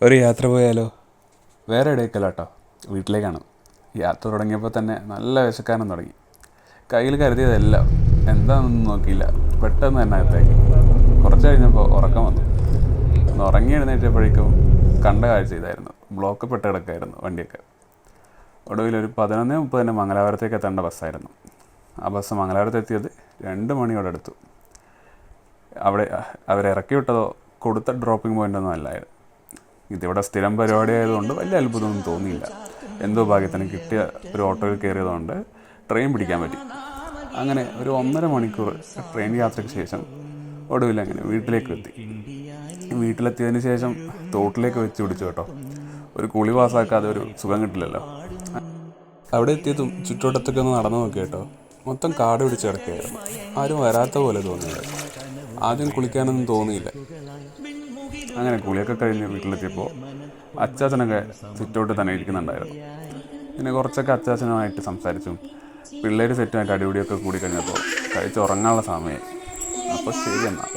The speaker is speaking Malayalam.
ഒരു യാത്ര പോയാലോ? വേറെ എവിടേക്കല്ല കേട്ടോ, വീട്ടിലേക്കാണ്. യാത്ര തുടങ്ങിയപ്പോൾ തന്നെ നല്ല വിശക്കാനും തുടങ്ങി. കയ്യിൽ കരുതിയതെല്ലാം എന്താണെന്നൊന്നും നോക്കിയില്ല, പെട്ടെന്ന് തന്നെ അകത്തേക്ക്. കുറച്ച് കഴിഞ്ഞപ്പോൾ ഉറക്കം വന്നു. ഒന്ന് ഉറങ്ങി എഴുന്നേറ്റപ്പോഴേക്കും കണ്ട കാഴ്ച ഇതായിരുന്നു. ബ്ലോക്ക് പെട്ട് കിടക്കായിരുന്നു വണ്ടിയൊക്കെ. ഒടുവിൽ ഒരു 11:30 മംഗലാപുരത്തേക്ക് എത്തേണ്ട ബസ്സായിരുന്നു. ആ ബസ് മംഗലാപുരത്തെത്തിയത് 2 മണിയോടടുത്തു. അവിടെ അവരിറക്കി വിട്ടതോ കൊടുത്ത ഡ്രോപ്പിംഗ് പോയിൻ്റൊന്നും അല്ലായിരുന്നു. ഇതിവിടെ സ്ഥിരം പരിപാടി ആയതുകൊണ്ട് വലിയ അത്ഭുതമൊന്നും തോന്നിയില്ല. എന്തോ ഭാഗ്യത്തിന് കിട്ടിയ ഒരു ഓട്ടോയിൽ കയറിയതുകൊണ്ട് ട്രെയിൻ പിടിക്കാൻ പറ്റി. അങ്ങനെ ഒരു 1.5 മണിക്കൂർ ട്രെയിൻ യാത്രയ്ക്ക് ശേഷം ഒടുവിൽ അങ്ങനെ വീട്ടിലേക്ക് എത്തി. വീട്ടിലെത്തിയതിന് ശേഷം തോട്ടിലേക്ക് വെച്ച് പിടിച്ചു കേട്ടോ. ഒരു കുളി പാസ്സാക്കാതെ ഒരു സുഖം കിട്ടില്ലല്ലോ. അവിടെ എത്തിയതും ചുറ്റോട്ടത്തൊക്കെ ഒന്ന് നടന്നു നോക്കി കേട്ടോ. മൊത്തം കാട് പിടിച്ച് കിടക്കുകയായിരുന്നു. ആരും വരാത്ത പോലെ തോന്നിയില്ല. ആദ്യം കുളിക്കാനൊന്നും തോന്നിയില്ല. അങ്ങനെ കുളിയൊക്കെ കഴിഞ്ഞ് വീട്ടിലെത്തിയപ്പോൾ അച്ചാച്ചനൊക്കെ ചുറ്റോട്ട് തന്നെ ഇരിക്കുന്നുണ്ടായിരുന്നു. പിന്നെ കുറച്ചൊക്കെ അച്ചാച്ചനുമായിട്ട് സംസാരിച്ചും പിള്ളേർ സെറ്റുമായിട്ട് അടിപൊളിയൊക്കെ കൂടി കഴിഞ്ഞപ്പോൾ കഴിച്ചുറങ്ങാനുള്ള സമയമായി. അപ്പോൾ ശരി എന്നാൽ.